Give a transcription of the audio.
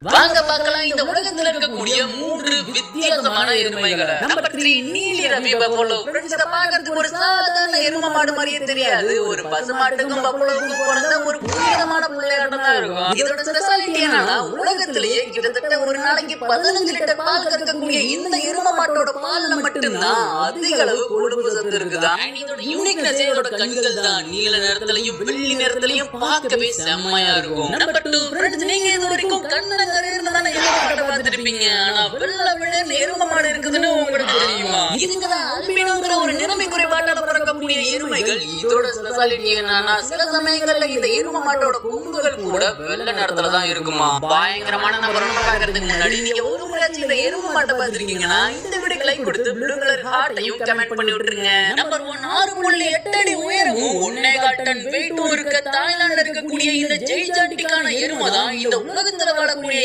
வாங்க பார்க்கலாம் இந்த உலகத்துல இருக்கக்கூடிய 3 வித்தியாசமான எருமைகளை. நம்பர் 3 நீலி ரவி பஃபலோ. இத பார்க்கிறதுக்கு ஒரு சாதாரண எருமை மாடு மாதிரியே தெரியாது. ஒரு பசுமாட்டுக்கும் பஃபலோவுக்கும் பிறந்த ஒரு புனிதமான பிள்ளையாட்டம் தான் இருக்கும். இதோட ஸ்பெஷாலிட்டி என்னன்னா உலகத்திலேயே கிட்டத்தட்ட ஒரு நாளைக்கு 15 லிட்டர் பால் கறக்கக்கூடிய இந்த எருமை மாட்டோட பால்ல மட்டும்தான் அதிக அளவு கொழுப்பு சத்து இருக்குதா. இதோட யூனிக்னஸ் இதோட கண்கள் தான். நீல நிறத்திலையும் வெள்ளி நிறத்திலையும் பார்க்கவே செம்மையா இருக்கும். நம்பர் 2 ஃப்ரெண்ட்ஸ், நீங்க இது வரைக்கும் கண்ண ஒரு நிலைமை குறைபாட்டால பிறக்கக்கூடிய எருமைகள். இதோட ஸ்பெஷாலிட்டி என்னன்னா சில சமயங்கள்ல இந்த எருமை மாட்டோட கொம்புகள் கூட வெள்ளை நிறத்துல தான் இருக்குமா. பயங்கரமான நபர் பார்க்கறதுக்கு முன்னாடி நீங்க ஒரு முறையாச்சும் இந்த எருமை மாட்டை பார்த்திருக்கீங்கன்னா இந்த வீடியோக்கு லைக் கொடுத்து ப்ளூ கலர் ஹார்ட்டையும் கமெண்ட் பண்ணி விட்டுருங்க. நம்பர் 1 6.8 அடி உயரமும் 1.25 டன் வெயிட்டும் இருக்க தாய்லாந்துல இருக்கக்கூடிய இந்த ஜெய்ஜாண்டிக்கான எருமை தான் இந்த உலகத்துல வாழக்கூடிய